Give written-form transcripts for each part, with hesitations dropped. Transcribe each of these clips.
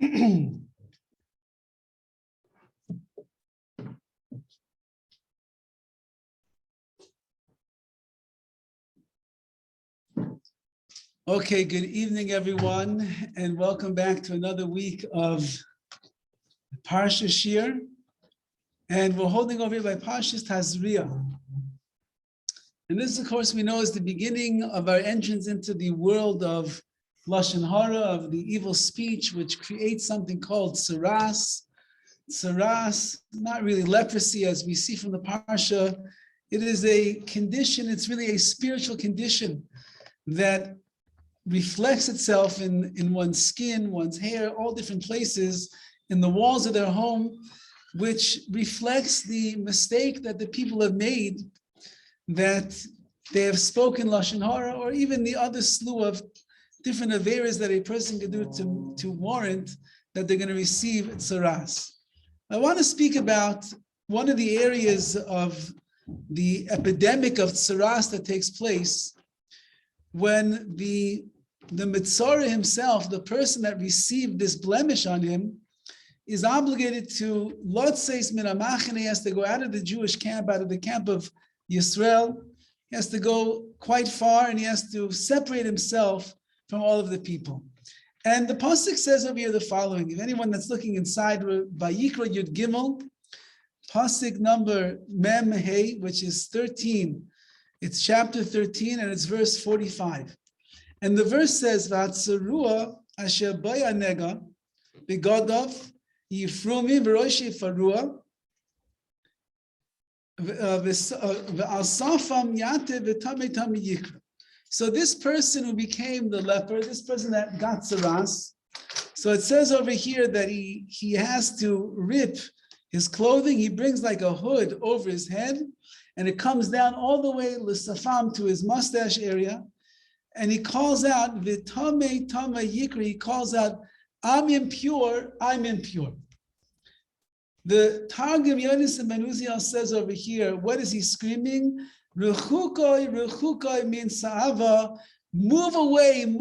Okay, good evening, everyone, and welcome back to another week of Parsha Shir. And we're holding over here by PARSHAS TAZRIA. And this, of course, we know is the beginning of our entrance into the world of Lashon HaRa, of the evil speech, which creates something called tsaras. Tsaras, not really leprosy, as we see from the Parsha. It is a condition, it's really a spiritual condition that reflects itself in one's skin, one's hair, all different places, in the walls of their home, which reflects the mistake that the people have made, that they have spoken Lashon HaRa, or even the other slew of different averas that a person can do to warrant that they're going to receive tsaras. I want to speak about one of the areas of the epidemic of tsaras that takes place when the Mitzorah himself, the person that received this blemish on him, is obligated to Lotzeis min hamachane. He has to go out of the Jewish camp, out of the camp of Yisrael. He has to go quite far, and he has to separate himself from all of the people. And the pasuk says over here the following. If anyone that's looking inside, Vayikra Yud Gimel, pasuk number Mem Hey, which is 13. It's chapter 13, and it's verse 45. And the verse says, "V'atzarua asher baya nega begodav yifrumi v'roshi farua v'alsafam yate v'tamei tamei yikra." So this person who became the leper, this person that got tsaras, so it says over here that he has to rip his clothing. He brings like a hood over his head, and it comes down all the way l'safam to his mustache area. And he calls out, V'tamei tamei yikra, he calls out, I'm impure, I'm impure. The Targum Yonis Ben Uziel says over here, what is he screaming? Rechukoi, rechukoi means sa'ava, move away, I'm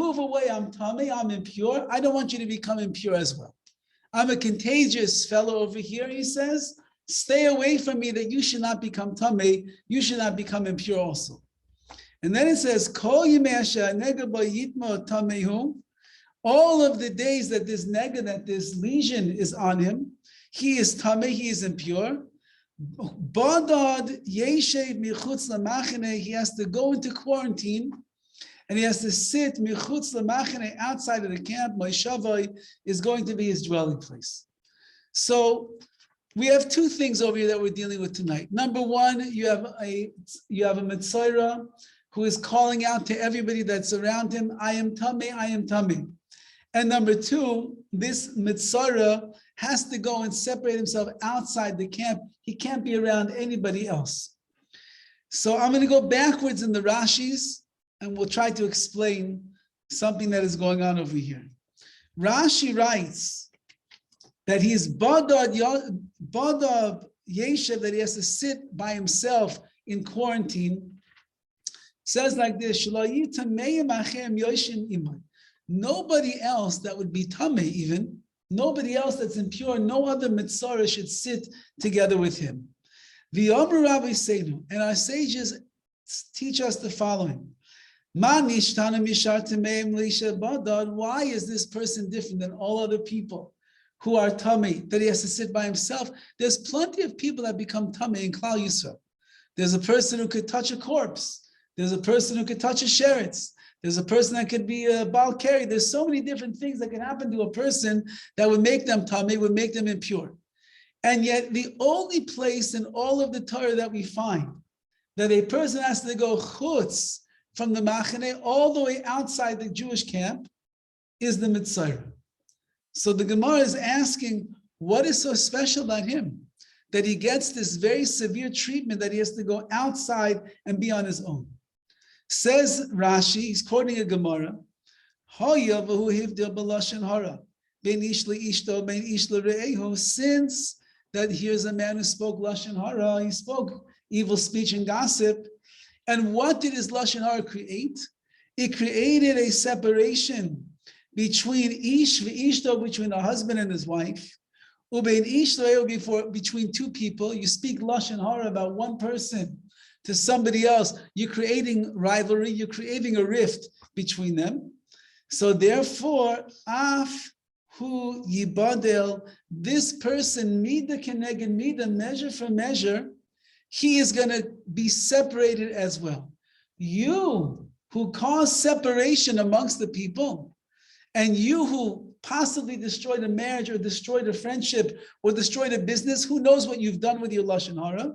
tamei, I'm impure. I don't want you to become impure as well. I'm a contagious fellow over here, he says. Stay away from me, that you should not become tamei, you should not become impure also. And then it says, all of the days that this nega, that this lesion is on him, he is tamei, he is impure. He has to go into quarantine, and he has to sit outside of the camp. Moishavai is going to be his dwelling place. So we have two things over here that we're dealing with tonight. Number one, you have a Mitzorah who is calling out to everybody that's around him, I am tamei, I am tamei. And number two, this Mitzorah has to go and separate himself outside the camp. He can't be around anybody else. So I'm going to go backwards in the Rashis, and we'll try to explain something that is going on over here. Rashi writes that he's Badad Yeshev, that he has to sit by himself in quarantine. Says like this, nobody else that would be tamei, even nobody else that's impure, no other mitzvah should sit together with him. The Rabbi Seinu, and our sages teach us the following: why is this person different than all other people who are tamei, that he has to sit by himself? There's plenty of people that become tamei in Klal Yisrael. There's a person who could touch a corpse. There's a person who could touch a sheretz. There's a person that could be a bal keri. There's so many different things that can happen to a person that would make them tamei, would make them impure. And yet the only place in all of the Torah that we find that a person has to go chutz from the machane all the way outside the Jewish camp is the Mitzorah. So the Gemara is asking, what is so special about him that he gets this very severe treatment that he has to go outside and be on his own? Says Rashi, he's quoting a Gemara, since that here's a man who spoke Lashon HaRa, he spoke evil speech and gossip. And what did his Lashon HaRa create? It created a separation between ish v'ishto, between a husband and his wife, ubein ishto, between two people. You speak Lashon HaRa about one person to somebody else. You're creating rivalry. You're creating a rift between them. So therefore, af hu yibadel, this person, mida keneged mida, measure for measure, he is going to be separated as well. You who cause separation amongst the people, and you who possibly destroyed a marriage or destroyed a friendship or destroyed a business, who knows what you've done with your Lashon HaRa?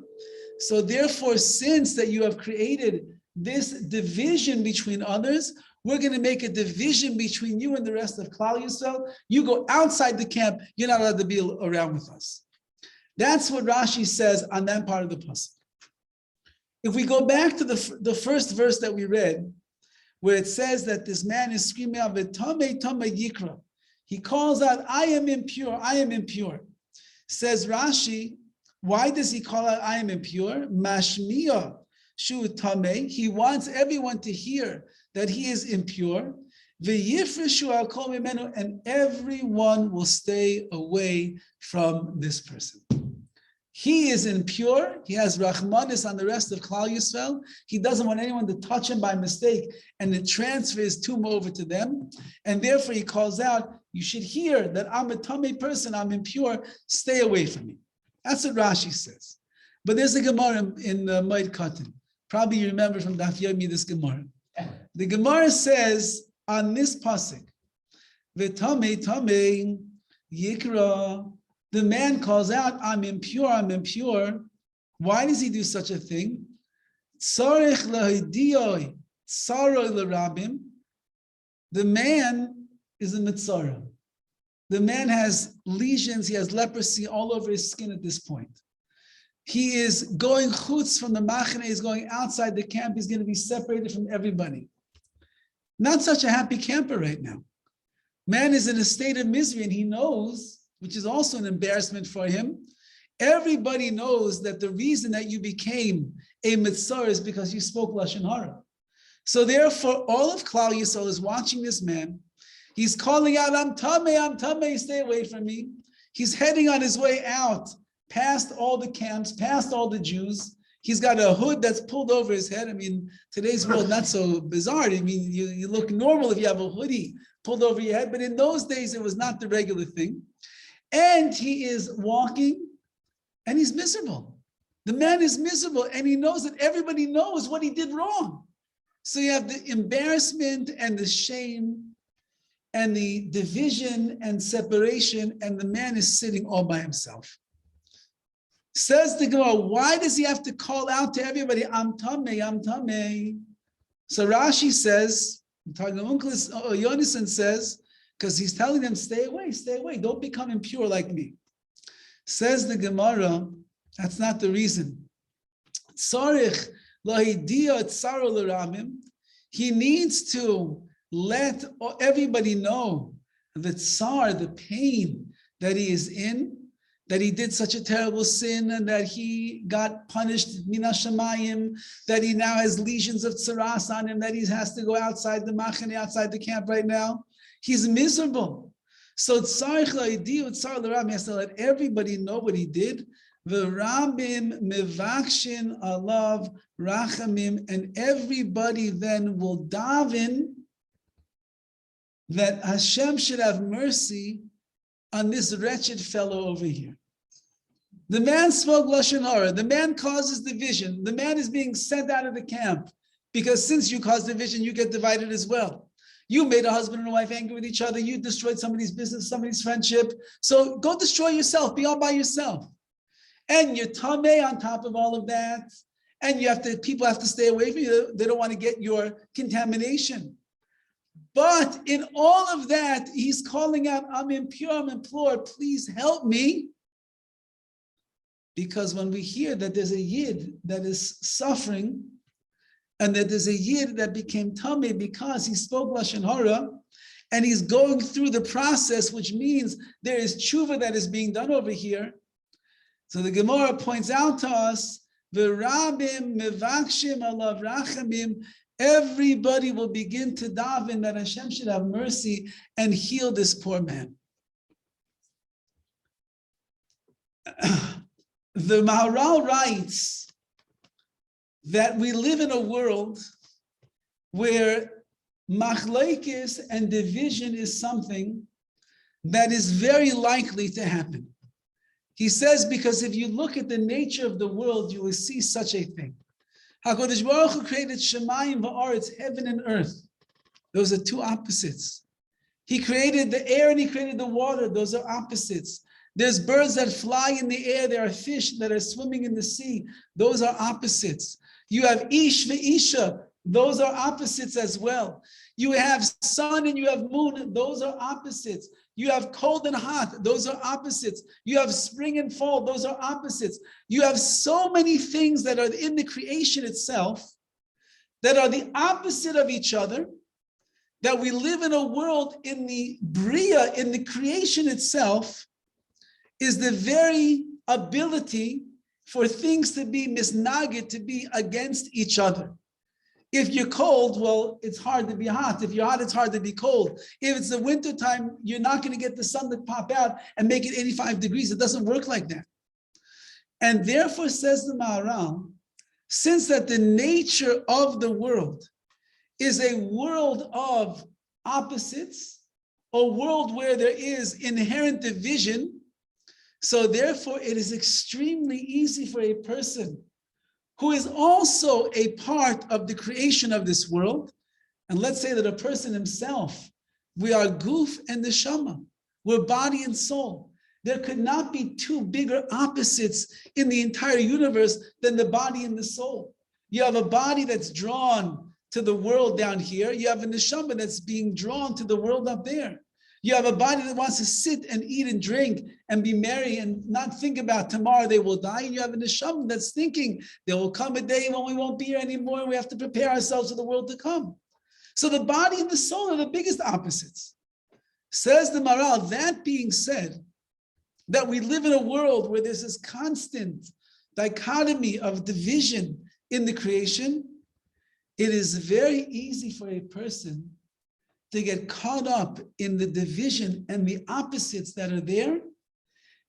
So therefore, since that you have created this division between others, we're going to make a division between you and the rest of Klal Yisrael. You go outside the camp, you're not allowed to be around with us. That's what Rashi says on that part of the pasuk. If we go back to the first verse that we read, where it says that this man is screaming out, "V'tamei tamei yikra," he calls out, "I am impure, I am impure." Says Rashi, why does he call out, "I am impure"? Mashmiya shu tamei. He wants everyone to hear that he is impure. V'yifreshu al kol mimenu, and everyone will stay away from this person. He is impure. He has rachmanis on the rest of Klal Yisrael. He doesn't want anyone to touch him by mistake, and it transfers tumah over to them. And therefore, he calls out, "You should hear that I'm a tamei person. I'm impure. Stay away from me." That's what Rashi says. But there's a Gemara in Moed Katan. Probably you remember from Daf Yomi this Gemara. The Gemara says on this pasuk, "V'tamei tamei yikra." The man calls out, "I'm impure, I'm impure." Why does he do such a thing? Tzarech lahidiyoi tzaroi l'rabim. The man is a mitzara. The man has lesions, he has leprosy all over his skin at this point. He is going chutz from the machane, he's going outside the camp, he's going to be separated from everybody. Not such a happy camper right now. Man is in a state of misery, and he knows, which is also an embarrassment for him. Everybody knows that the reason that you became a mitzvah is because you spoke Lashon HaRa. So therefore, all of Klal Yisrael is watching this man. He's calling out, "I'm tamei, stay away from me." He's heading on his way out, past all the camps, past all the Jews. He's got a hood that's pulled over his head. I mean, today's world, not so bizarre. I mean, you look normal if you have a hoodie pulled over your head, but in those days, it was not the regular thing. And he is walking, and he's miserable. The man is miserable, and he knows that everybody knows what he did wrong. So you have the embarrassment and the shame and the division and separation, and the man is sitting all by himself. Says the Gemara, why does he have to call out to everybody, "I'm tamei, I'm tamei"? So Rashi says, Yonason says, because he's telling them, stay away, don't become impure like me. Says the Gemara, that's not the reason. He needs to let everybody know the tsar, the pain that he is in, that he did such a terrible sin, and that he got punished mina shamayim, that he now has lesions of tsaras on him, that he has to go outside the machane, outside the camp right now. He's miserable. So tzarich la'idi u'tzar l'rabim, he has to let everybody know what he did. V'rabim mevakshin alav rachamim, and everybody then will daven that Hashem should have mercy on this wretched fellow over here. The man spoke Lashon HaRa. The man causes division. The man is being sent out of the camp because since you cause division, you get divided as well. You made a husband and a wife angry with each other. You destroyed somebody's business, somebody's friendship. So go destroy yourself. Be all by yourself. And you're tamei on top of all of that. And people have to stay away from you. They don't want to get your contamination. But in all of that, he's calling out, "I'm impure, I'm implored, please help me." Because when we hear that there's a yid that is suffering, and that there's a yid that became tamei because he spoke Lashon HaRa, and he's going through the process, which means there is tshuva that is being done over here. So the Gemara points out to us, "V'rabim mevakshim alav rachamim," everybody will begin to daven that Hashem should have mercy and heal this poor man. The Maharal writes that we live in a world where machlokes and division is something that is very likely to happen. He says, because if you look at the nature of the world, you will see such a thing. HaKadosh Baruch Hu created Shemayim va'aretz, heaven and earth. Those are two opposites. He created the air and he created the water. Those are opposites. There's birds that fly in the air. There are fish that are swimming in the sea. Those are opposites. You have Ish ve'isha. Those are opposites as well. You have sun and you have moon. Those are opposites. You have cold and hot. Those are opposites. You have spring and fall. Those are opposites. You have so many things that are in the creation itself that are the opposite of each other, that we live in a world in the Bria, in the creation itself, is the very ability for things to be misnagid, to be against each other. If you're cold, well, it's hard to be hot. If you're hot, it's hard to be cold. If it's the winter time, you're not going to get the sun to pop out and make it 85 degrees. It doesn't work like that. And therefore, says the Maharal, since that the nature of the world is a world of opposites, a world where there is inherent division, so therefore it is extremely easy for a person who is also a part of the creation of this world. And let's say that a person himself, we are guf and neshama, we're body and soul. There could not be two bigger opposites in the entire universe than the body and the soul. You have a body that's drawn to the world down here. You have a neshama that's being drawn to the world up there. You have a body that wants to sit and eat and drink and be merry and not think about tomorrow they will die. And you have a neshama that's thinking there will come a day when we won't be here anymore and we have to prepare ourselves for the world to come. So the body and the soul are the biggest opposites. Says the Maharal, that being said, that we live in a world where there's this constant dichotomy of division in the creation, it is very easy for a person to get caught up in the division and the opposites that are there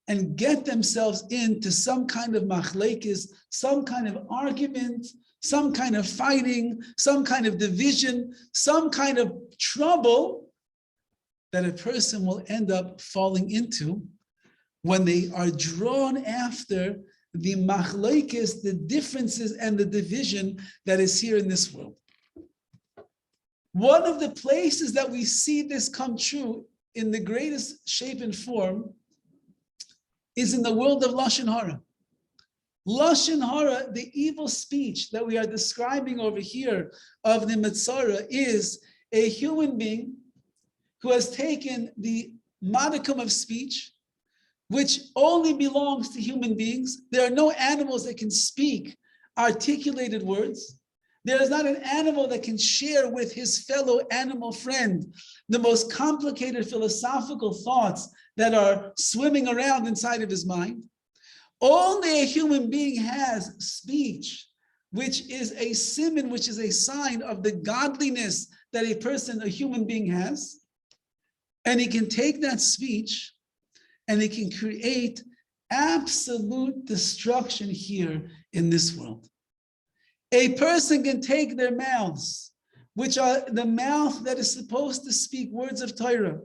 and get themselves into some kind of machlekes, some kind of argument, some kind of fighting, some kind of division, some kind of trouble that a person will end up falling into when they are drawn after the machlekes, the differences and the division that is here in this world. One of the places that we see this come true in the greatest shape and form is in the world of Lashon HaRa. Lashon HaRa, the evil speech that we are describing over here of the Metzora, is a human being who has taken the modicum of speech, which only belongs to human beings. There are no animals that can speak articulated words. There is not an animal that can share with his fellow animal friend the most complicated philosophical thoughts that are swimming around inside of his mind. Only a human being has speech, which is a siman, which is a sign of the godliness that a person, a human being has. And he can take that speech and he can create absolute destruction here in this world. A person can take their mouths, which are the mouth that is supposed to speak words of Torah,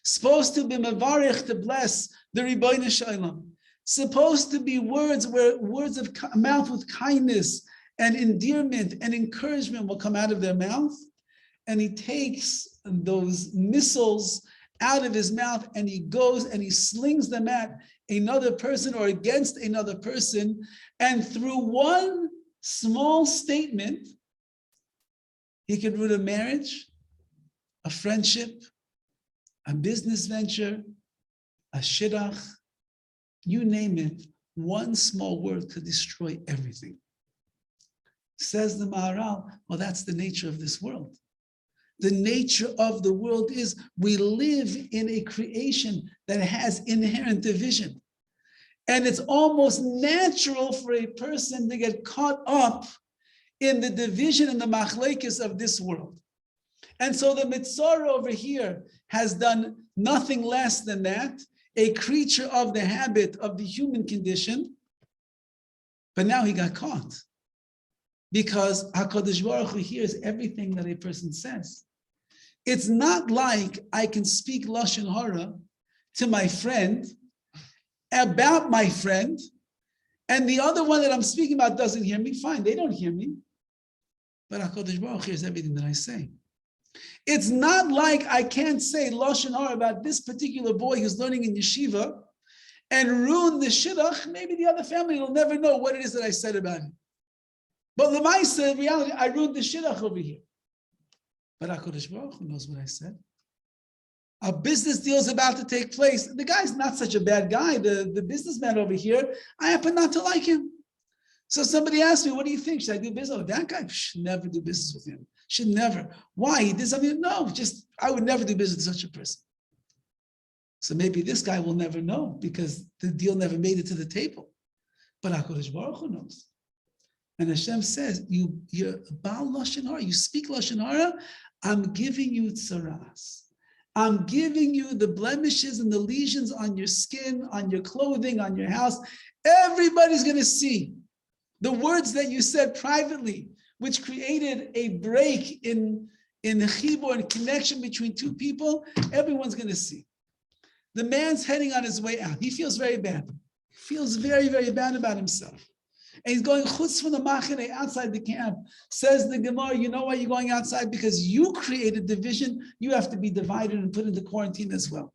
supposed to be mevarich, to bless the Ribono Shel Olam, supposed to be words where words of mouth with kindness and endearment and encouragement will come out of their mouth. And he takes those missiles out of his mouth and he goes and he slings them at another person or against another person. And through one small statement, he can ruin a marriage, a friendship, a business venture, a shidduch, you name it. One small word could destroy everything. Says the Maharal, well, that's the nature of this world. The nature of the world is we live in a creation that has inherent division. And it's almost natural for a person to get caught up in the division and the machlekes of this world. And so the Mitzvah over here has done nothing less than that, a creature of the habit of the human condition, but now he got caught. Because HaKadosh Baruch Hu hears everything that a person says. It's not like I can speak Lashon HaRa to my friend, about my friend, and the other one that I'm speaking about doesn't hear me. Fine, they don't hear me. But HaKadosh Baruch Hu hears everything that I say. It's not like I can't say Lashon HaRa about this particular boy who's learning in yeshiva and ruin the shidduch. Maybe the other family will never know what it is that I said about him. But l'maisa, in reality, I ruined the shidduch over here. But HaKadosh Baruch Hu knows what I said. A business deal is about to take place. The guy's not such a bad guy. The businessman over here, I happen not to like him. So somebody asked me, what do you think? Should I do business with that guy? Should never do business with him. Should never. Why? He did something? No, just, I would never do business with such a person. So maybe this guy will never know because the deal never made it to the table. But HaKadosh Baruch Hu knows. And Hashem says, you're Baal Lashon HaRa, you speak Lashon HaRa, I'm giving you tzaras. I'm giving you the blemishes and the lesions on your skin, on your clothing, on your house. Everybody's going to see the words that you said privately, which created a break in the chibur and connection between two people. Everyone's going to see. The man's heading on his way out. He feels very bad. He feels very, very bad about himself. And he's going chutz from the machane, outside the camp. Says the Gemara, you know why you're going outside? Because you created division. You have to be divided and put into quarantine as well.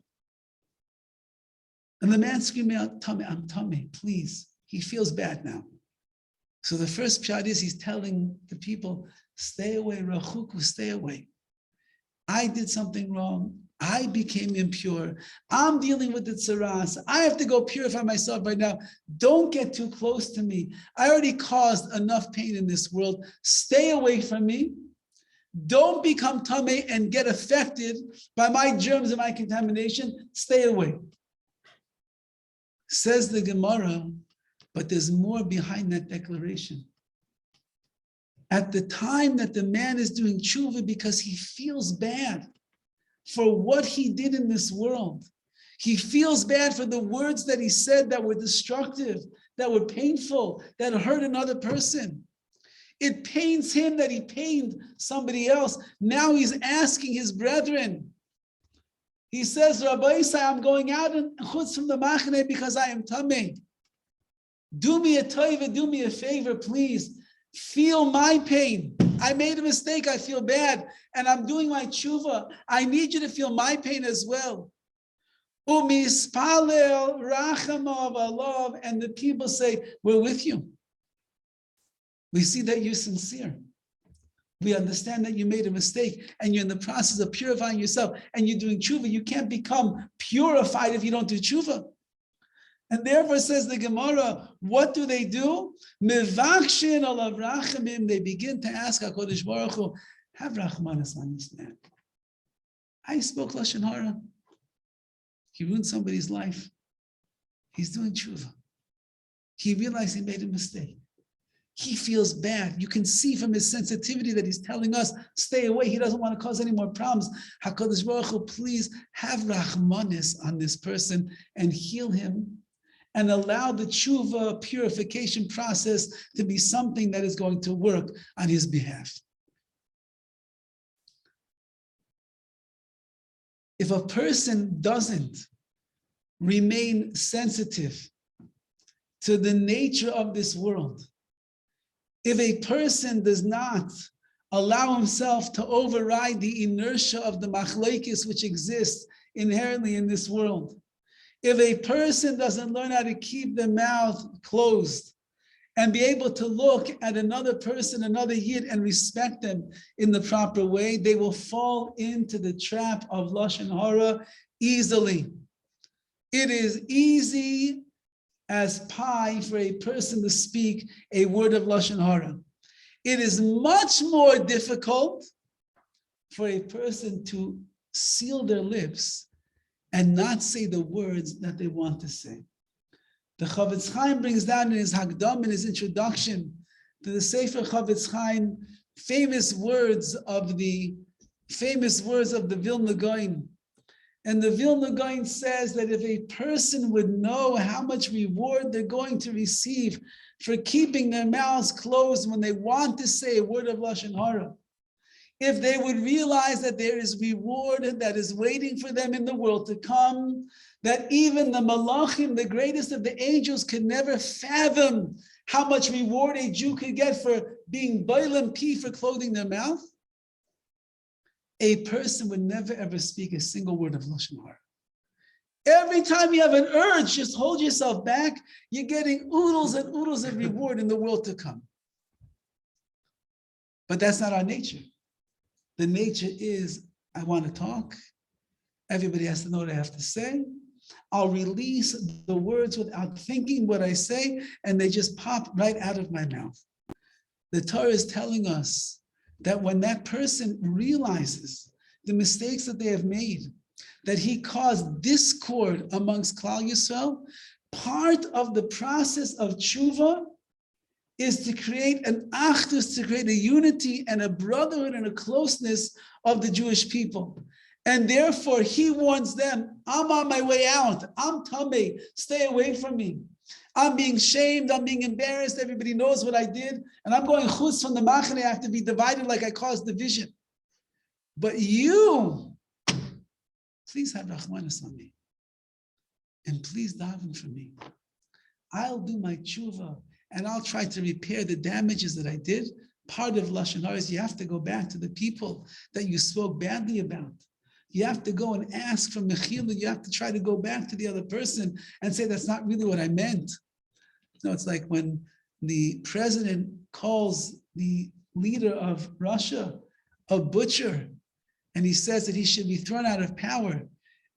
And the man screaming out, Tummy, I'm tummy, please. He feels bad now. So the first pshat is he's telling the people, stay away, rachuku, stay away. I did something wrong. I became impure. I'm dealing with the tzaras. I have to go purify myself right now. Don't get too close to me. I already caused enough pain in this world. Stay away from me. Don't become tameh and get affected by my germs and my contamination. Stay away. Says the Gemara, but there's more behind that declaration. At the time that the man is doing tshuva because he feels bad for what he did in this world. He feels bad for the words that he said that were destructive, that were painful, that hurt another person. It pains him that he pained somebody else. Now he's asking his brethren. He says, Rabbi, I'm going out and chutz from the machane because I am tameh. Do me a tova, do me a favor, please. Feel my pain. I made a mistake, I feel bad, and I'm doing my tshuva. I need you to feel my pain as well. Umispalel rachamav alav, and the people say, we're with you. We see that you're sincere. We understand that you made a mistake and you're in the process of purifying yourself and you're doing tshuva. You can't become purified if you don't do tshuva. And therefore, says the Gemara, what do? Mevakshin alav rachamim. They begin to ask HaKadosh Baruch Hu, have rachmanas on this man. I spoke Lashon HaRa. He ruined somebody's life. He's doing tshuva. He realized he made a mistake. He feels bad. You can see from his sensitivity that he's telling us, stay away. He doesn't want to cause any more problems. HaKadosh Baruch Hu, please have rachmanis on this person and heal him and allow the tshuva purification process to be something that is going to work on his behalf. If a person doesn't remain sensitive to the nature of this world, if a person does not allow himself to override the inertia of the machlekes which exists inherently in this world, if a person doesn't learn how to keep their mouth closed and be able to look at another person, another yid, and respect them in the proper way, they will fall into the trap of Lashon HaRa easily. It is easy as pie for a person to speak a word of Lashon HaRa. It is much more difficult for a person to seal their lips and not say the words that they want to say. The Chaim brings down in his Hagdam, in his introduction, to the Sefer Chavetz Chaim, famous words of the Vilna Gaon. And the Vilna Gaon says that if a person would know how much reward they're going to receive for keeping their mouths closed when they want to say a word of Lashon HaRa, if they would realize that there is reward that is waiting for them in the world to come, that even the Malachim, the greatest of the angels, could never fathom how much reward a Jew could get for being Bailam Pi, for clothing their mouth, a person would never ever speak a single word of Lashon HaRa. Every time you have an urge, just hold yourself back. You're getting oodles and oodles of reward in the world to come. But that's not our nature. The nature is, I want to talk. Everybody has to know what I have to say. I'll release the words without thinking what I say, and they just pop right out of my mouth. The Torah is telling us that when that person realizes the mistakes that they have made, that he caused discord amongst Klal Yisrael, part of the process of tshuva is to create an achdus, to create a unity and a brotherhood and a closeness of the Jewish people. And therefore, he warns them, I'm on my way out. I'm tamei. Stay away from me. I'm being shamed. I'm being embarrassed. Everybody knows what I did. And I'm going chutz from the machane. I have to be divided like I caused division. But you, please have rachmanis on me. And please daven for me. I'll do my tshuva and I'll try to repair the damages that I did. Part of Lashon HaRa is you have to go back to the people that you spoke badly about. You have to go and ask for mechila. You have to try to go back to the other person and say, that's not really what I meant. No, it's like when the president calls the leader of Russia a butcher, and he says that he should be thrown out of power.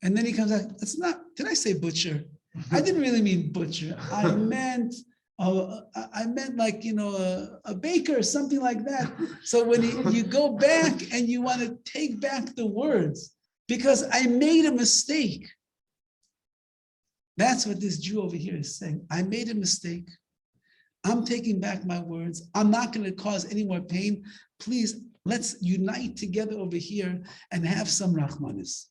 And then he comes out, that's not, did I say butcher? I didn't really mean butcher. I meant like, a baker or something like that. So when you go back and you want to take back the words, because I made a mistake. That's what this Jew over here is saying. I made a mistake. I'm taking back my words. I'm not going to cause any more pain. Please, let's unite together over here and have some rachmanis.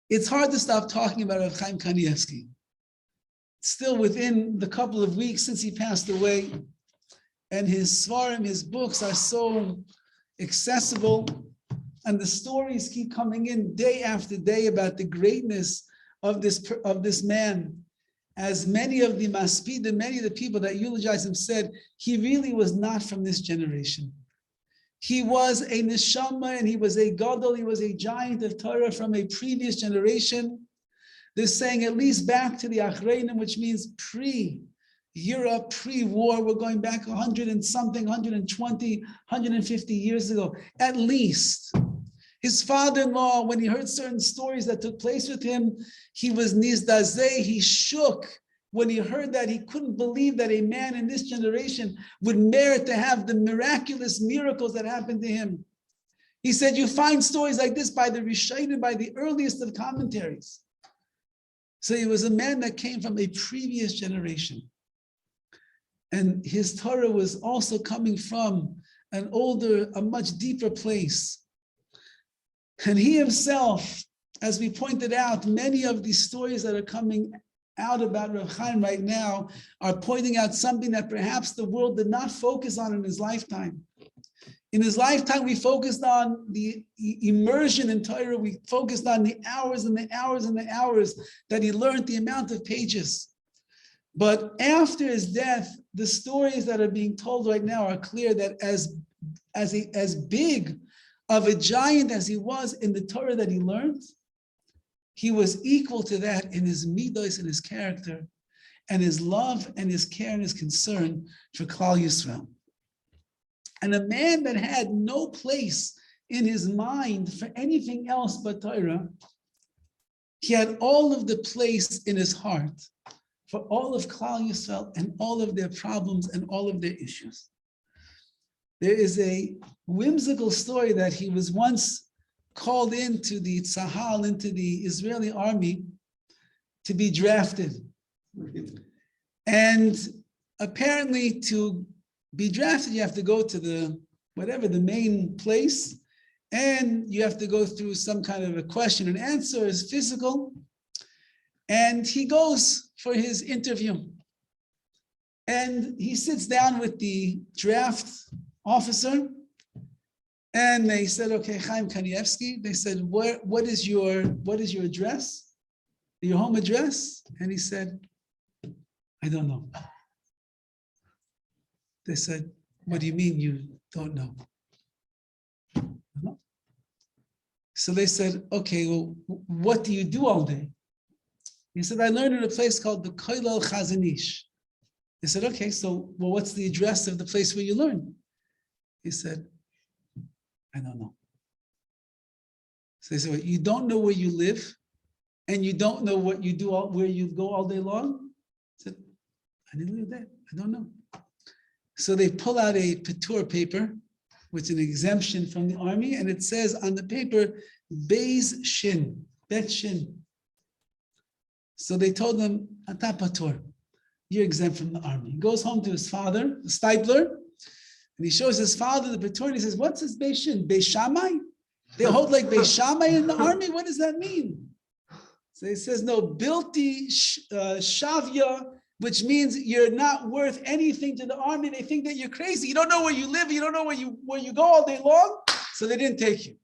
It's hard to stop talking about Rabbi Chaim Kanievsky. Still within the couple of weeks since he passed away, and his svarim, his books are so accessible, and the stories keep coming in day after day about the greatness of this man. As many of the maspidim, many of the people that eulogize him said, he really was not from this generation. He was a neshama and he was a gadol, he was a giant of Torah from a previous generation. They're saying at least back to the Achreinim, which means pre-Europe, pre-war. We're going back 100 and something, 120, 150 years ago, at least. His father-in-law, when he heard certain stories that took place with him, he was nizdazeh, he shook. When he heard that, he couldn't believe that a man in this generation would merit to have the miraculous miracles that happened to him. He said, you find stories like this by the Rishonim, by the earliest of commentaries. So he was a man that came from a previous generation. And his Torah was also coming from an older, a much deeper place. And he himself, as we pointed out, many of these stories that are coming out about Rav Chaim right now are pointing out something that perhaps the world did not focus on in his lifetime. In his lifetime, we focused on the immersion in Torah. We focused on the hours and the hours and the hours that he learned, the amount of pages. But after his death, the stories that are being told right now are clear that as big of a giant as he was in the Torah that he learned, he was equal to that in his midos and his character and his love and his care and his concern for Klal Yisrael. And a man that had no place in his mind for anything else but Torah, he had all of the place in his heart for all of Klal Yisrael and all of their problems and all of their issues. There is a whimsical story that he was once called into the Tzahal, into the Israeli army, to be drafted. And apparently to be drafted, you have to go to the main place, and you have to go through some kind of a question and answer, is physical. And he goes for his interview. And he sits down with the draft officer, and they said, okay, Chaim Kanievsky, they said, what is your address? Your home address? And he said, I don't know. They said, what do you mean you don't know? So they said, okay, well, what do you do all day? He said, I learned in a place called the Koilel Chazanish. They said, okay, so well, what's the address of the place where you learn? He said, I don't know. So they said, well, you don't know where you live, and you don't know what you do, where you go all day long? He said, I didn't live there. I don't know. So they pull out a patur paper, which is an exemption from the army, and it says on the paper, Beis Shin, Bet Shin. So they told him, Ata patur, you're exempt from the army. He goes home to his father, the stipler, and he shows his father the patur, and he says, what's this Beis Shin? Beis Shammai? They hold like Beis Shammai in the army? What does that mean? So he says, no, Bilti Shavya, which means you're not worth anything to the army. They think that you're crazy. You don't know where you live. You don't know where you go all day long. So they didn't take you.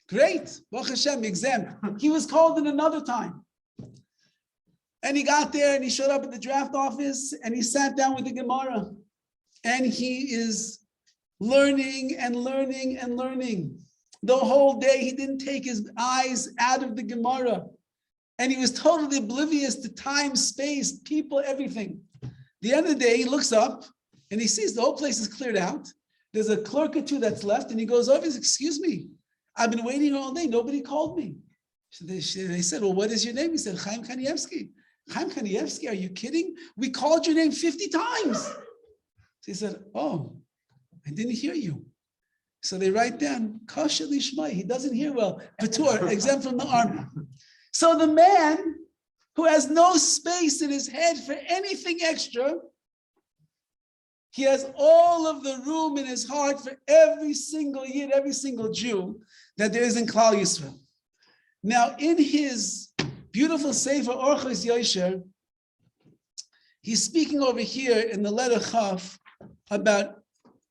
Great. Baruch Hashem, exempt. He was called in another time. And he got there and he showed up at the draft office and he sat down with the Gemara. And he is learning and learning and learning. The whole day he didn't take his eyes out of the Gemara. And he was totally oblivious to time, space, people, everything. The end of the day, he looks up and he sees the whole place is cleared out. There's a clerk or two that's left, and he goes over, he says, excuse me, I've been waiting all day. Nobody called me. So they said, well, what is your name? He said, Chaim Kanievsky. Chaim Kanievsky, are you kidding? We called your name 50 times. So he said, oh, I didn't hear you. So they write down, Kasha Lishmai, he doesn't hear well. Patur, exempt from the army. So the man who has no space in his head for anything extra, he has all of the room in his heart for every single Yid, every single Jew that there is in Klal Yisrael. Now, in his beautiful Sefer Orchos Yosher, he's speaking over here in the letter Chaf about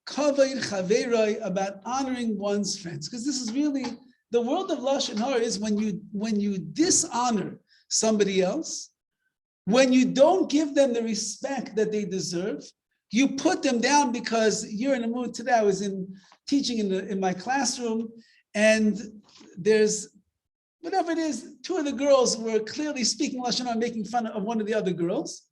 Kavod Chaveroi, about honoring one's friends, because this is really the world of Lashon HaRa is when you dishonor somebody else, when you don't give them the respect that they deserve, you put them down because you're in a mood. Today I was teaching in my classroom, and there's whatever it is, two of the girls were clearly speaking Lashon HaRa, making fun of one of the other girls.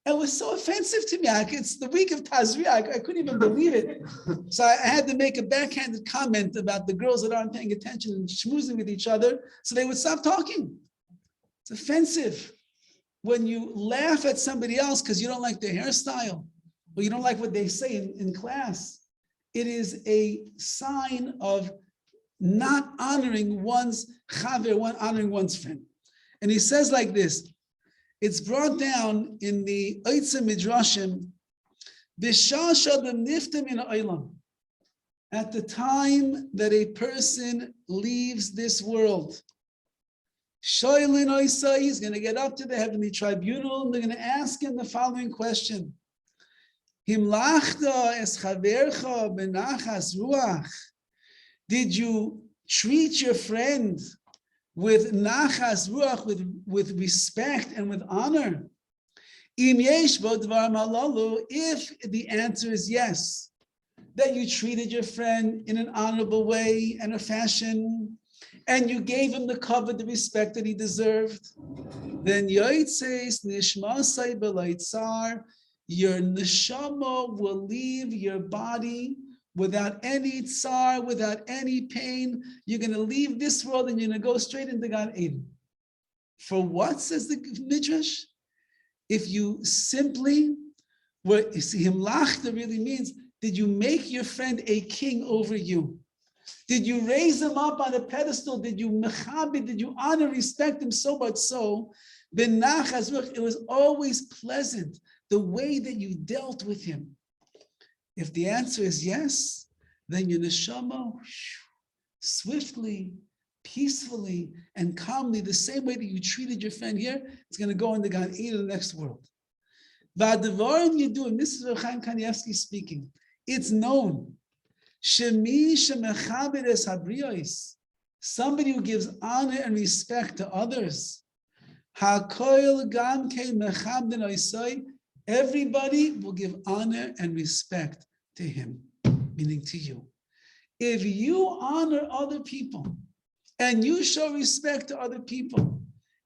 It was so offensive to me. It's the week of Tazriya. I couldn't even believe it. So I had to make a backhanded comment about the girls that aren't paying attention and schmoozing with each other so they would stop talking. It's offensive when you laugh at somebody else because you don't like their hairstyle or you don't like what they say in class. It is a sign of not honoring one's chaver, honoring one's friend. And he says like this, it's brought down in the Oitza Midrashim, at the time that a person leaves this world. He's going to get up to the heavenly tribunal and they're going to ask him the following question. Did you treat your friend with nachas ruach, with respect and with honor? If the answer is yes, that you treated your friend in an honorable way and a fashion, and you gave him the cover, the respect that he deserved, then yoitzeis nishmasai b'leitzar, your neshama will leave your body without any tsar, without any pain. You're going to leave this world and you're going to go straight into Gan Eden. For what, says the Midrash? If you simply were, you see, himlachta really means, did you make your friend a king over you? Did you raise him up on a pedestal? Did you mechabit? Did you honor, respect him so much so? It was always pleasant. the way that you dealt with him? If the answer is yes, then your neshama, swiftly, peacefully, and calmly, the same way that you treated your friend here, it's going to go in the Gan Eden of the next world. V'advarim you do, and this is Chaim Kanievsky speaking. It's known. Shemi shemechaber es habriyos, somebody who gives honor and respect to others. Hakoil gam ke mechabden oisai, everybody will give honor and respect to him, meaning to you. If you honor other people and you show respect to other people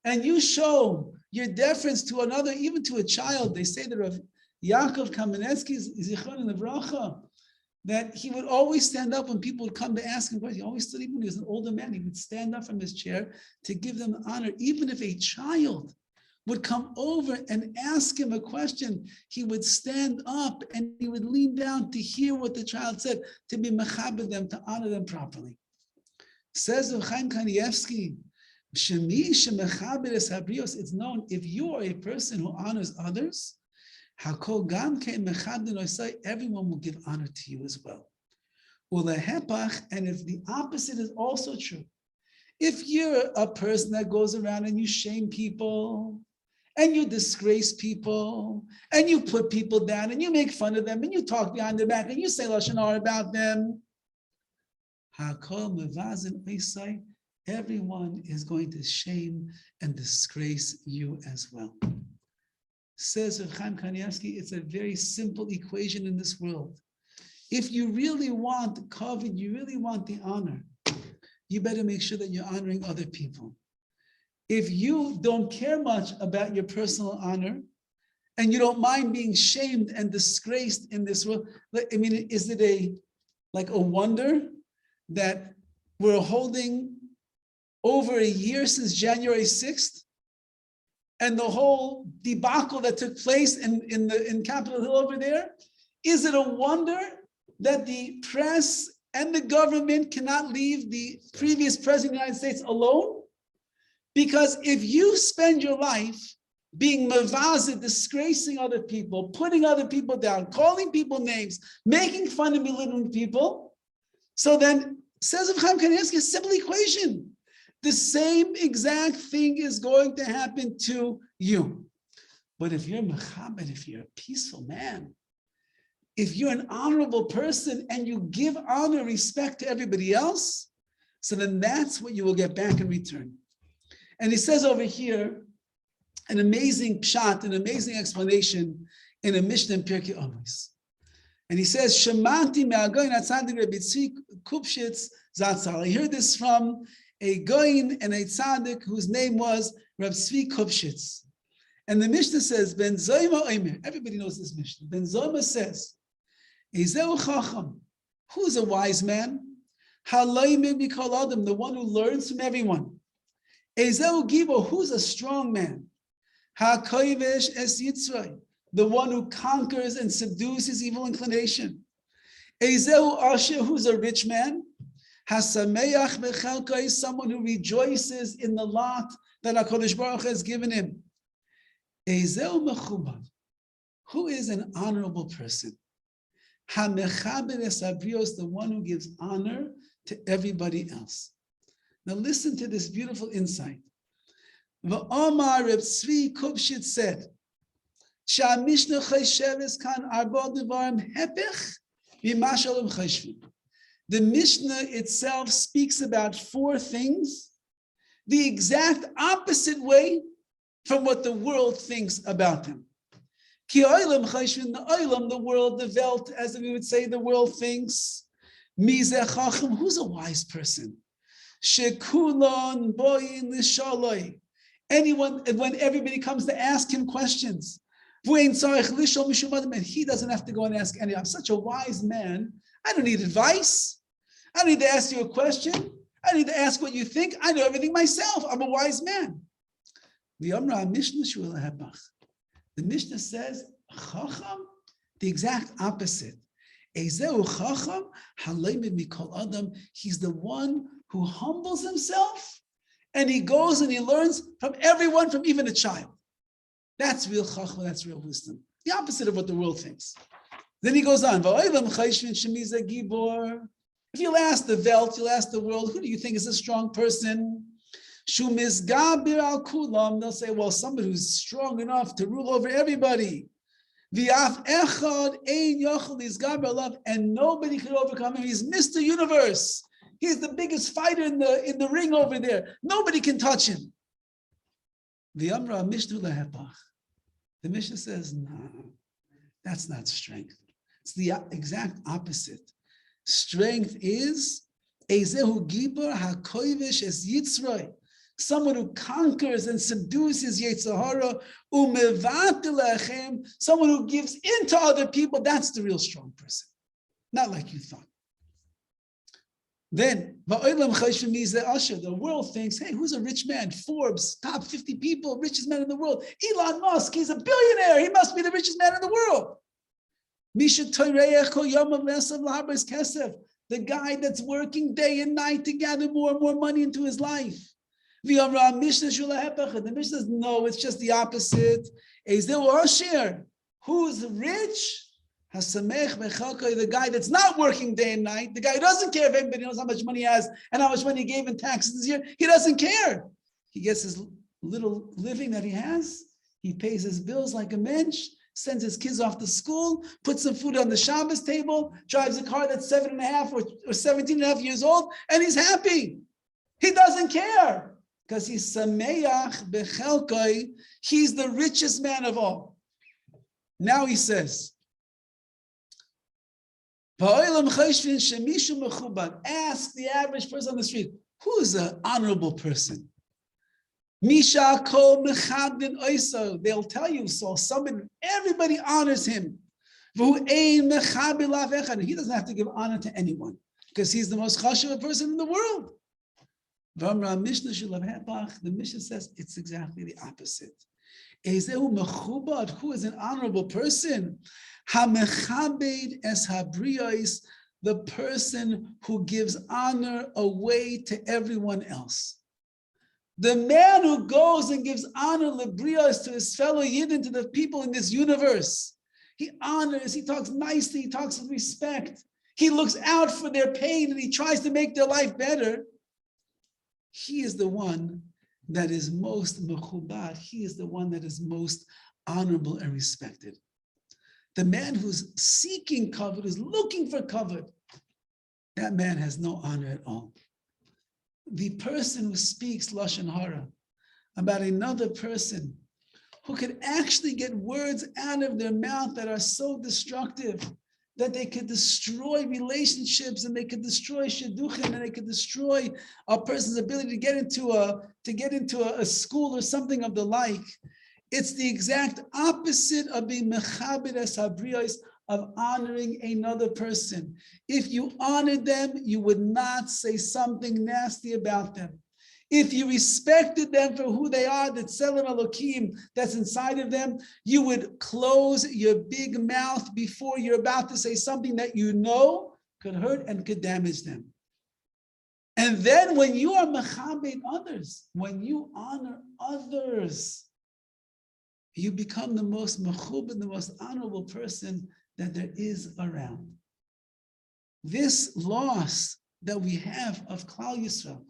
and you show your deference to another, even to a child, they say that Rav Yaakov Kamenetsky Zichron Livracha, that he would always stand up when people would come to ask him questions. He always stood, even when he was an older man, he would stand up from his chair to give them honor. Even if a child would come over and ask him a question, he would stand up and he would lean down to hear what the child said, to be mechaber them, to honor them properly. Says Chaim Kanievsky, Shemi shemechaber es habrios, it's known, if you are a person who honors others, everyone will give honor to you as well. And if the opposite is also true, if you're a person that goes around and you shame people, and you disgrace people, and you put people down, and you make fun of them, and you talk behind their back, and you say Lashon HaRa about them, everyone is going to shame and disgrace you as well. Says Rav Chaim Kanievsky, it's a very simple equation in this world. If you really want kavod, you really want the honor, you better make sure that you're honoring other people. If you don't care much about your personal honor, and you don't mind being shamed and disgraced in this world, I mean, is it a wonder that we're holding over a year since January 6th? And the whole debacle that took place in Capitol Hill over there, is it a wonder that the press and the government cannot leave the previous president of the United States alone? Because if you spend your life being mavazid, disgracing other people, putting other people down, calling people names, making fun of belittling people, so then, says of Chaim Kanievsky, a simple equation. The same exact thing is going to happen to you. But if you're mechaber, if you're a peaceful man, if you're an honorable person and you give honor, respect to everybody else, so then that's what you will get back in return. And he says over here, an amazing pshat, an amazing explanation in a Mishnah in Pirkei Avos. And he says, Shemanti me'agoyin atzadik Rabbi Tzvi Kupshitz Zatzal. I heard this from a goyin and a tzaddik whose name was Rabbi Tzvi Kupshitz. And the Mishnah says, Ben Zoyma Omer, everybody knows this Mishnah. Ben Zoyma says, Ezeu Chacham, who's a wise man? Halayim mikol adam, the one who learns from everyone. Ezeu Gibo, who's a strong man? HaKoivesh es Yitzray, the one who conquers and subdues his evil inclination. Ezeu Asher, who's a rich man? Hasameach bechelka, is someone who rejoices in the lot that HaKadosh Baruch Hu has given him. Ezeu Mechubad, who is an honorable person? HaMechaber es habrios, the one who gives honor to everybody else. Now listen to this beautiful insight. V'omar Reb Tzvi Kupshitz said, "Sha'mishnah chesheves kan arba devarim hepech v'mashalim cheshvim." The Mishnah itself speaks about four things, the exact opposite way from what the world thinks about them. Ki oilam cheshvim, the oilam, the world, the Welt, as we would say, the world thinks. Mizeh chacham, who's a wise person? Shekulon boyin lishaloi. Anyone, when everybody comes to ask him questions, and he doesn't have to go and ask anyone. I'm such a wise man. I don't need advice. I don't need to ask you a question. I don't need to ask what you think. I know everything myself. I'm a wise man. The Mishnah says, Chacham, the exact opposite. He's the one who humbles himself and he goes and he learns from everyone, from even a child. That's real chachma, that's real wisdom. the opposite of what the world thinks. Then he goes on. If you'll ask the Welt, you'll ask the world, who do you think is a strong person? They'll say, well, somebody who's strong enough to rule over everybody. And nobody could overcome him. He's Mr. Universe. He's the biggest fighter in the ring over there. Nobody can touch him. The Mishnah says, no, that's not strength. It's the exact opposite. Strength is someone who conquers and subdues his Yetzer Hara, someone who gives in to other people. That's the real strong person, not like you thought. Then the world thinks, hey, who's a rich man? Forbes, top 50 people, richest man in the world. Elon Musk, he's a billionaire. He must be the richest man in the world. The guy that's working day and night to gather more and more money into his life. The Mishnah says, no, it's just the opposite. Who's rich? The guy that's not working day and night, the guy who doesn't care if everybody knows how much money he has and how much money he gave in taxes this year, he doesn't care. He gets his little living that he has, he pays his bills like a mensch, sends his kids off to school, puts some food on the Shabbos table, drives a car that's 7.5 or 17.5 years old, and he's happy. He doesn't care because he's sameach bechelkai. He's the richest man of all. Now he says, ask the average person on the street, who's an honorable person? They'll tell you so. Everybody honors him. He doesn't have to give honor to anyone because he's the most chashuv person in the world. The Mishnah says it's exactly the opposite. Who is an honorable person? The person who gives honor away to everyone else. The man who goes and gives honor lebrios to his fellow Yidden, to the people in this universe. He honors, he talks nicely, he talks with respect. He looks out for their pain and he tries to make their life better. He is the one that is most mechubad. He is the one that is most honorable and respected. The man who's seeking kavod, who's looking for kavod, that man has no honor at all. The person who speaks Lashon HaRa about another person, who could actually get words out of their mouth that are so destructive, that they could destroy relationships and they could destroy shidduchim and they could destroy a person's ability to get into a school or something of the like. It's the exact opposite of being mechabed es habriyos, of honoring another person. If you honored them, you would not say something nasty about them. If you respected them for who they are, that Tselem Elokim that's inside of them, you would close your big mouth before you're about to say something that you know could hurt and could damage them. And then when you are mechabed others, when you honor others, you become the most mechub and the most honorable person that there is around. This loss that we have of Klal Yisrael,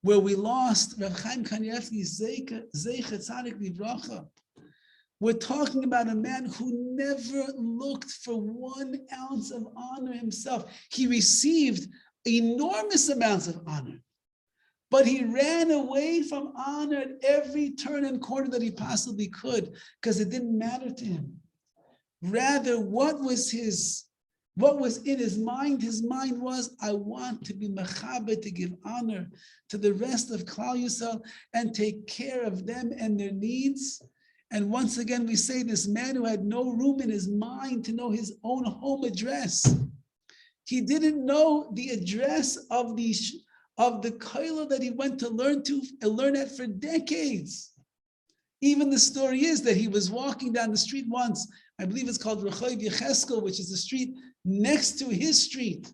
where we lost Rav Chaim Kanievsky, Zeicha Tzadik Livracha, we're talking about a man who never looked for 1 ounce of honor himself. He received enormous amounts of honor, but he ran away from honor at every turn and corner that he possibly could because it didn't matter to him. Rather, what was in his mind? His mind was, I want to be mechaber, to give honor to the rest of Klal Yisrael and take care of them and their needs. And once again, we say this man who had no room in his mind to know his own home address. He didn't know the address of the kollel that he went to learn at for decades. Even the story is that he was walking down the street once. I believe it's called Rechov Yecheskel, which is the street next to his street.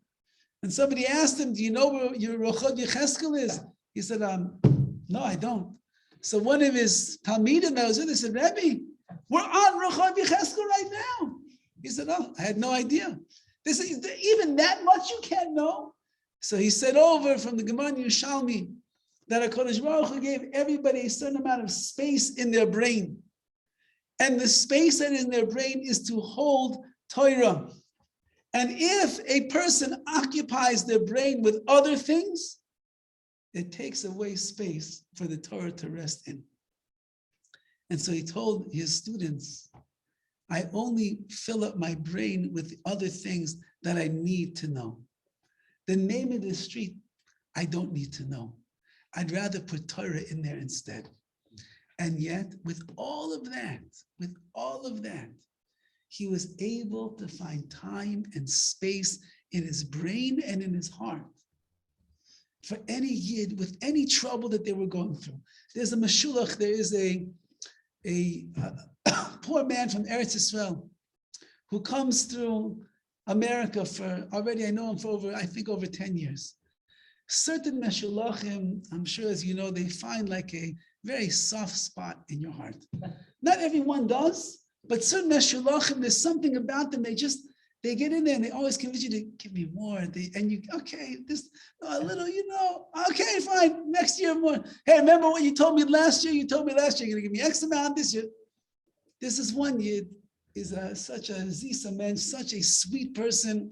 And somebody asked him, do you know where your Rechov Yecheskel is? He said, no, I don't. So one of his Talmidim that was with him said, Rabbi, We're on Rechov Yecheskel right now. He said, oh, I had no idea. This is even that much you can't know. So he said over from the Gemara Yerushalmi that HaKadosh Baruch Hu gave everybody a certain amount of space in their brain. And the space that is in their brain is to hold Torah. And if a person occupies their brain with other things, it takes away space for the Torah to rest in. And so he told his students, I only fill up my brain with other things that I need to know. The name of the street, I don't need to know. I'd rather put Torah in there instead. And yet, with all of that, he was able to find time and space in his brain and in his heart for any yid with any trouble that they were going through. There's a mashulach, there is a poor man from Eretz Yisrael who comes through America for, already I know him for over 10 years. Certain meshulachim, I'm sure as you know, they find like a very soft spot in your heart. Not everyone does, but certain meshulachim, there's something about them, they get in there and they always convince you to give me more. A little, okay, fine, next year more. Hey, remember what you told me last year? You told me last year you're gonna give me X amount this year. This is one yid, is such a zisa man, such a sweet person.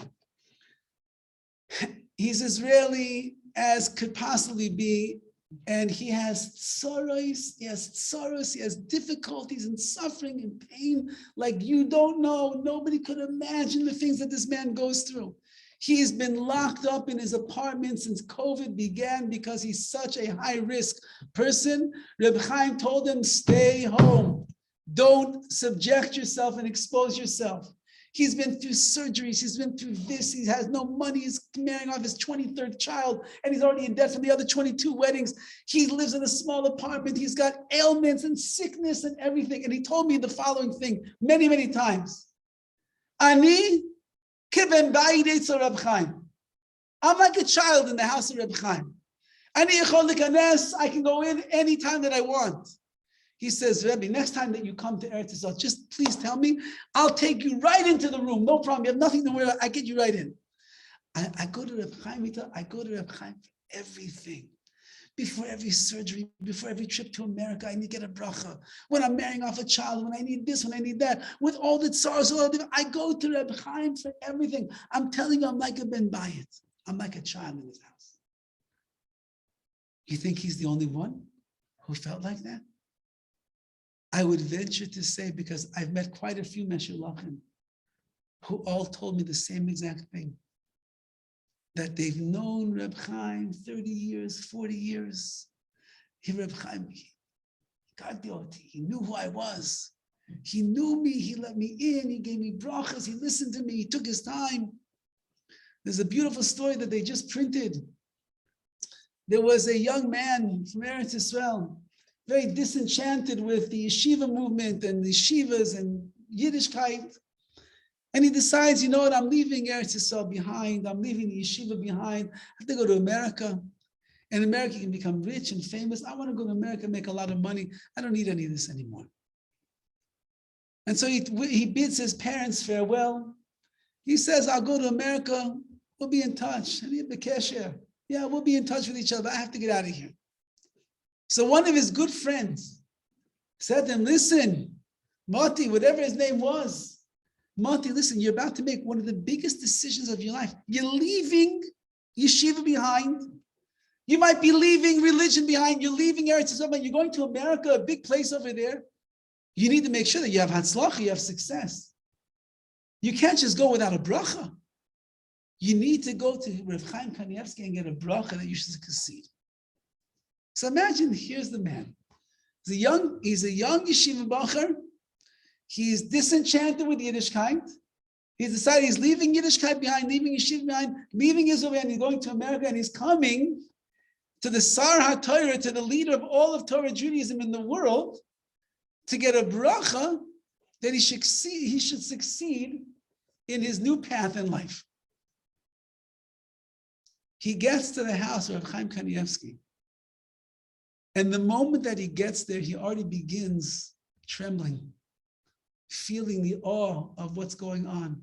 He's Israeli as could possibly be, and he has sorrows, he has difficulties and suffering and pain like you don't know. Nobody could imagine the things that this man goes through. He's been locked up in his apartment since COVID began because he's such a high-risk person. Reb Chaim told him, stay home. Don't subject yourself and expose yourself. He's been through surgeries. He's been through this. He has no money. He's marrying off his 23rd child, and he's already in debt from the other 22 weddings. He lives in a small apartment. He's got ailments and sickness and everything. And he told me the following thing many, many times. Ani kiben ba'idei Reb Chaim. I'm like a child in the house of Reb Chaim. Ani echol lekanes. I can go in anytime that I want. He says, Rabbi, next time that you come to Eretz Yisrael, just please tell me, I'll take you right into the room. No problem. You have nothing to worry about. I get you right in. I go to Reb Chaim, I go to Reb Chaim for everything. Before every surgery, before every trip to America, I need to get a bracha. When I'm marrying off a child, when I need this, when I need that, with all the sorrows, I go to Reb Chaim for everything. I'm telling you, I'm like a ben bayit. I'm like a child in his house. You think he's the only one who felt like that? I would venture to say, because I've met quite a few meshulachim who all told me the same exact thing, that they've known Reb Chaim 30 years, 40 years. Reb Chaim, he knew who I was. He knew me, he let me in, he gave me brachas, he listened to me, he took his time. There's a beautiful story that they just printed. There was a young man from Eretz Yisrael, very disenchanted with the yeshiva movement and the yeshivas and Yiddishkeit. And he decides, you know what, I'm leaving Eretz Yisrael behind. I'm leaving the yeshiva behind. I have to go to America. And America can become rich and famous. I want to go to America and make a lot of money. I don't need any of this anymore. And so he bids his parents farewell. He says, I'll go to America. We'll be in touch. Yeah, we'll be in touch with each other. I have to get out of here. So one of his good friends said to him, listen, Mati, whatever his name was, Mati, listen, you're about to make one of the biggest decisions of your life. You're leaving yeshiva behind. You might be leaving religion behind. You're leaving Eretz Yisrael, you're going to America, a big place over there. You need to make sure that you have hatzlacha, you have success. You can't just go without a bracha. You need to go to Rav Chaim Kanievsky and get a bracha that you should succeed. So imagine, here's the man. He's a young yeshiva bacher. He's disenchanted with Yiddishkeit. He's decided he's leaving Yiddishkeit behind, leaving yeshiva behind, leaving Israel, and he's going to America, and he's coming to the Sar HaTorah, to the leader of all of Torah Judaism in the world, to get a bracha that he should succeed in his new path in life. He gets to the house of Chaim Kanievsky. And the moment that he gets there, he already begins trembling. feeling the awe of what's going on.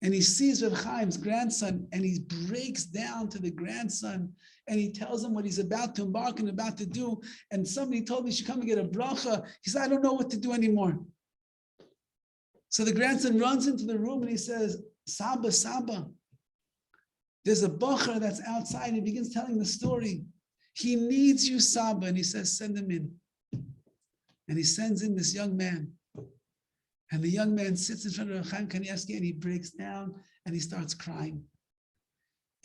And he sees Reb Chaim's grandson, and he breaks down to the grandson, and he tells him what he's about to embark and about to do. And somebody told me, you should come and get a bracha. He said, I don't know what to do anymore. So the grandson runs into the room and he says, Saba, Saba, there's a bacher that's outside. He begins telling the story. He needs you, Saba. And he says, send him in. And he sends in this young man. And the young man sits in front of Chaim Kanievsky and he breaks down and he starts crying.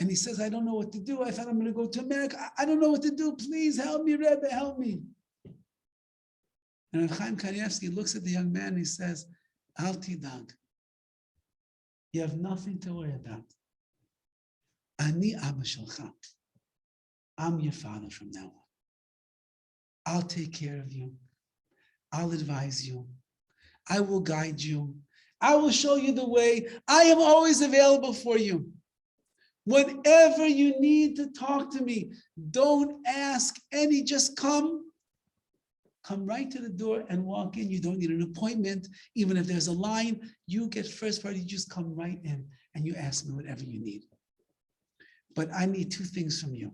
And he says, I don't know what to do. I thought I'm going to go to America. I don't know what to do. Please help me, Rebbe, help me. And Chaim Kanievsky looks at the young man and he says, Al tidag. You have nothing to worry about. Ani Abba Shalcha. I'm your father from now on. I'll take care of you. I'll advise you. I will guide you. I will show you the way. I am always available for you. Whenever you need to talk to me, don't ask any, just come right to the door and walk in. You don't need an appointment. Even if there's a line, you get first party, you just come right in and you ask me whatever you need. But I need two things from you.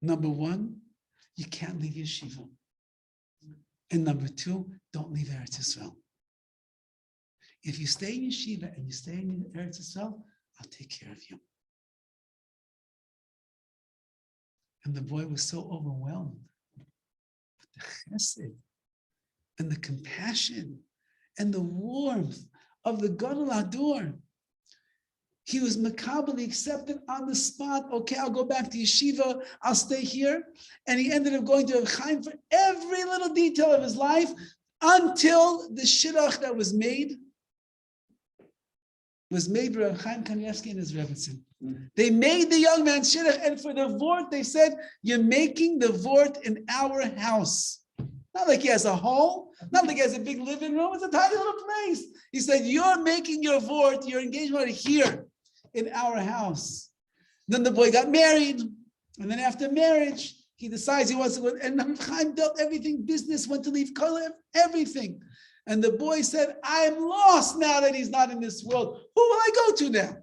Number one, you can't leave yeshiva. And number two, don't leave Eretz Yisrael. If you stay in yeshiva and you stay in Eretz Yisrael, I'll take care of you. And the boy was so overwhelmed with the chesed and the compassion and the warmth of the Gadol Hador. He was makabeli, accepted on the spot. Okay, I'll go back to yeshiva. I'll stay here. And he ended up going to Reb Chaim for every little detail of his life until the shidduch that was made by Reb Chaim Kanievsky and his Rebbetzin. They made the young man shidduch, and for the vort, they said, you're making the vort in our house. Not like he has a home, not like he has a big living room. It's a tiny little place. He said, you're making your vort, your engagement here in our house. Then the boy got married, and then after marriage, he decides he wants to go, and Chaim dealt everything, business, went to leave color, everything. And the boy said, I am lost now that he's not in this world. Who will I go to now?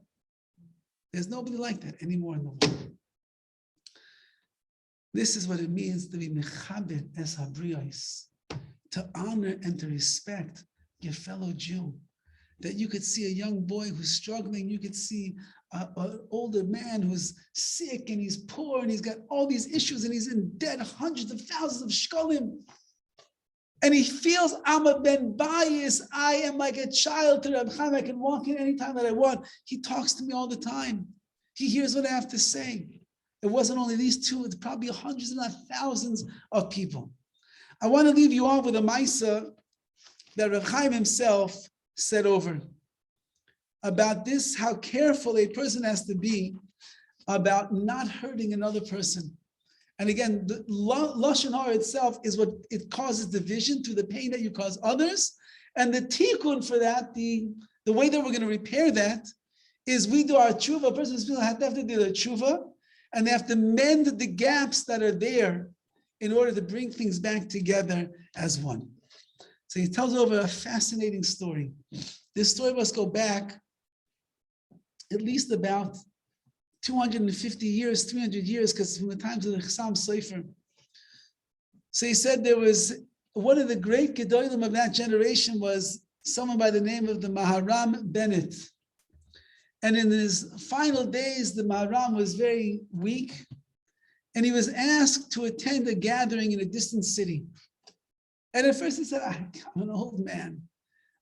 There's nobody like that anymore in the world. This is what it means to be mechabed es habriyos, to honor and to respect your fellow Jew. That you could see a young boy who's struggling, you could see an older man who's sick and he's poor and he's got all these issues and he's in debt, hundreds of thousands of shkalim. And he feels, I'm a ben bias, I am like a child to Reb Chaim, I can walk in anytime that I want. He talks to me all the time. He hears what I have to say. It wasn't only these two, it's probably hundreds and not thousands of people. I want to leave you off with a maisa that Reb Chaim himself said over about this, how careful a person has to be about not hurting another person. And again, the Lashon HaRa itself is what it causes division through the pain that you cause others. And the tikkun for that, the way that we're going to repair that is we do our tshuva. A person's people have to do their tshuva, and they have to mend the gaps that are there in order to bring things back together as one. So he tells over a fascinating story. This story must go back at least about 250 years, 300 years, because from the times of the Chassam Sofer. So he said there was one of the great Gedolim of that generation was someone by the name of the Maharam Bennett. And in his final days, the Maharam was very weak, and he was asked to attend a gathering in a distant city. And at first he said, I'm an old man.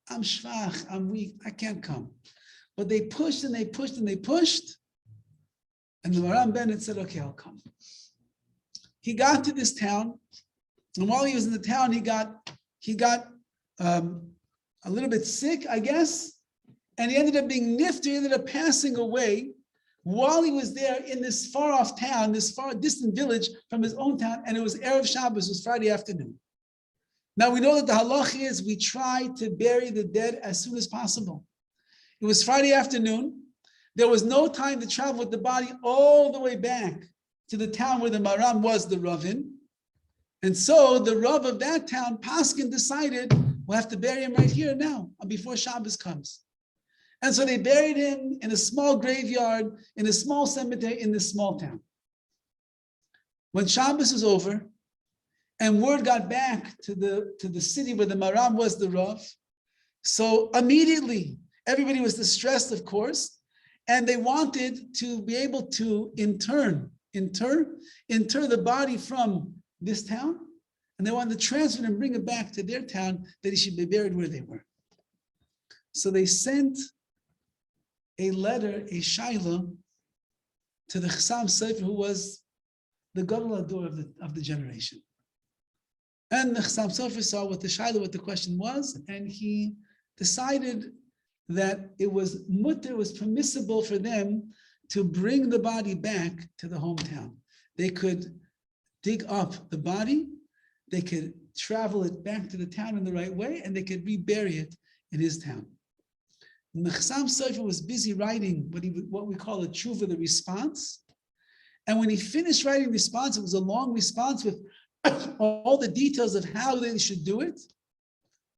I'm shvach, I'm weak, I can't come. But they pushed and they pushed and they pushed. And the Maharam Bennett said, okay, I'll come. He got to this town, and while he was in the town, he got a little bit sick, I guess, and he ended up being nifter. He ended up passing away while he was there in this far-off town, this far distant village from his own town, and it was Erev Shabbos, it was Friday afternoon. Now we know that the halach is we try to bury the dead as soon as possible. It was Friday afternoon. There was no time to travel with the body all the way back to the town where the Maharam was the Ravin. And so the Rav of that town, Paskin, decided, We'll have to bury him right here now, before Shabbos comes. And so they buried him in a small graveyard, in a small cemetery, in this small town. When Shabbos was over, and word got back to the city where the Maram was the Rav, so immediately everybody was distressed, of course, and they wanted to be able to inter the body from this town, and they wanted to transfer it and bring it back to their town, that he should be buried where they were. So they sent a letter, a shaila, to the Chassam Sofer, who was the Gadol Ador of the generation. And the Chassam Sofer saw what the shaila, what the question was, and he decided that it was mutter, it was permissible for them to bring the body back to the hometown. They could dig up the body, they could travel it back to the town in the right way, and they could rebury it in his town. And the Chassam Sofer was busy writing what we call a tshuva, the response. And when he finished writing the response, it was a long response with all the details of how they should do it.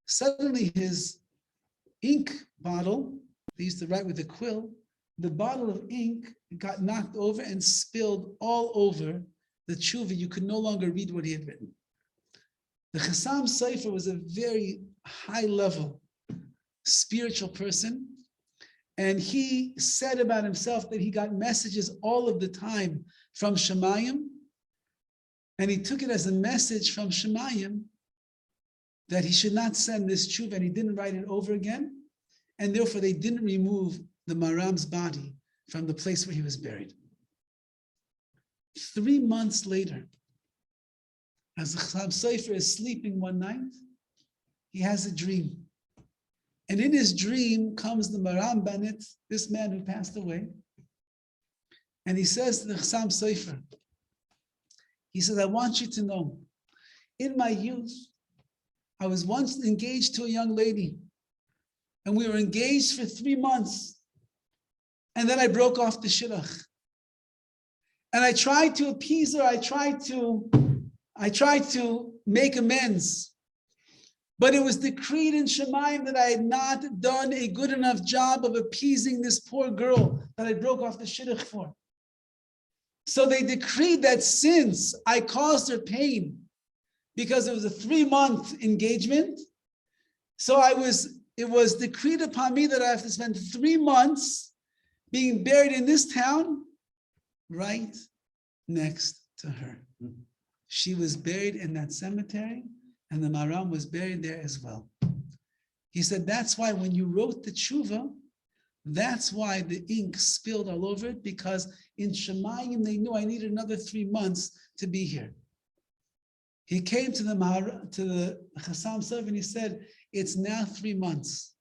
Suddenly his ink bottle, they used to write with a quill, the bottle of ink got knocked over and spilled all over the tshuva. You could no longer read what he had written. The Chassam Sofer was a very high-level spiritual person, and he said about himself that he got messages all of the time from Shemayim, and he took it as a message from Shemayim that he should not send this tshuva, and he didn't write it over again, and therefore they didn't remove the Maram's body from the place where he was buried. 3 months later, as the Chassam Sofer is sleeping one night, he has a dream. And in his dream comes the Maram Bennett, this man who passed away. And he says to the Chassam Sofer, he said, I want you to know, in my youth, I was once engaged to a young lady, and we were engaged for 3 months. And then I broke off the shidduch. And I tried to appease her, I tried to make amends. But it was decreed in Shemayim that I had not done a good enough job of appeasing this poor girl that I broke off the shidduch for. So they decreed that since I caused her pain, because it was a 3-month engagement, so it was decreed upon me that I have to spend 3 months being buried in this town, right next to her. She was buried in that cemetery, and the Maram was buried there as well. He said, that's why when you wrote the tshuva, that's why the ink spilled all over it, because in Shemayim they knew I needed another 3 months to be here. He came to the Chassam Sofer and he said, it's now 3 months.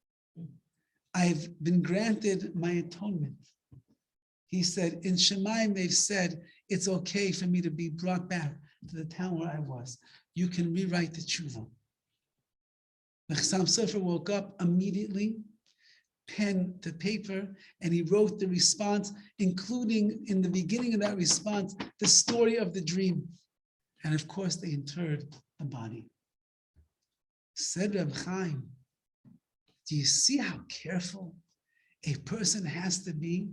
I've been granted my atonement. He said, in Shemayim they've said, it's okay for me to be brought back to the town where I was. You can rewrite the tshuva. The Chassam Sofer woke up immediately, pen to paper, and he wrote the response, including in the beginning of that response, the story of the dream. And of course, they interred the body. Said Reb Chaim, do you see how careful a person has to be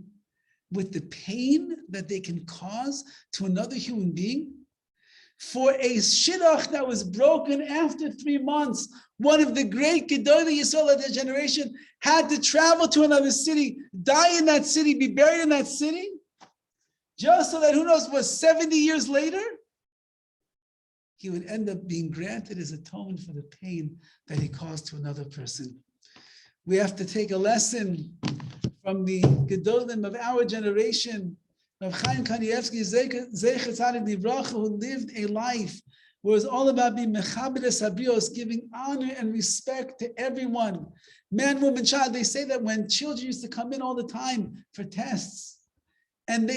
with the pain that they can cause to another human being? For a shidduch that was broken after 3 months, one of the great Gedolei Yisrael of their generation had to travel to another city, die in that city, be buried in that city, just so that who knows what 70 years later, he would end up being granted his atonement for the pain that he caused to another person. We have to take a lesson from the Gedolim of our generation, of Chaim Kanievsky, Zecher Tzadik Livracha, who lived a life where it was all about being mechabedes habrios, giving honor and respect to everyone. Man, woman, child. They say that when children used to come in all the time for tests, and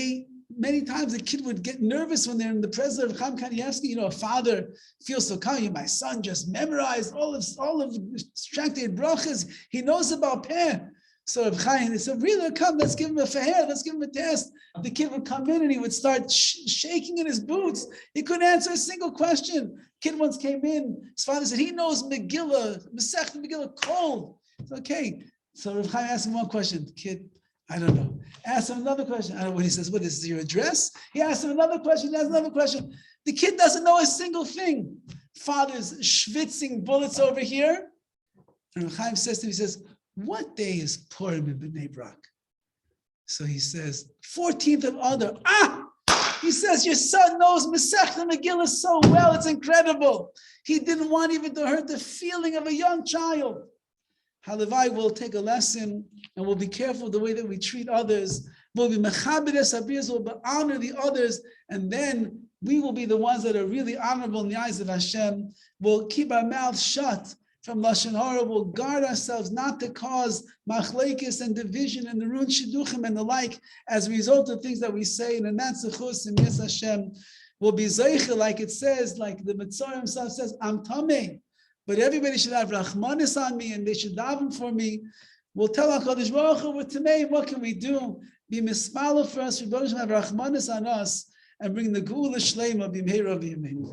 many times a kid would get nervous when they're in the presence of Chaim Kanievsky. You know, a father feels so calm. My son just memorized all of the tractate brachas. He knows about Peh. So Reb Chaim, they said, really, come, let's give him a faher, let's give him a test. The kid would come in and he would start shaking in his boots. He couldn't answer a single question. Kid once came in, his father said, he knows Megillah, Masech Megillah, cold. It's okay. So Rav Chaim asked him one question. Kid, I don't know. Asked him another question. I don't know what he says. What is your address? He asked him another question. He asked another question. The kid doesn't know a single thing. Father's schwitzing bullets over here. And Rav Chaim says to him, he says, what day is Purim in Bnei Brak? So he says, 14th of Adar. He says, your son knows Masechta Megillah so well, it's incredible. He didn't want even to hurt the feeling of a young child. Halavai will take a lesson and we'll be careful the way that we treat others. We'll be mechaberes habirs, we'll honor the others, and then we will be the ones that are really honorable in the eyes of Hashem. We'll keep our mouths shut from Lashon HaRa. We'll guard ourselves not to cause machlekes and division and the run shidduchim and the like as a result of things that we say. And that's the chus and yes Hashem will be zeicha, like it says, like the Mitzvah himself says, I'm tameh. But everybody should have rachmanis on me and they should daven for me. We'll tell HaKadosh Baruch Hu, we're tameh, what can we do? Be mispala for us, Rebbe have rachmanis on us and bring the geula shleima b'mheira v'yameinu.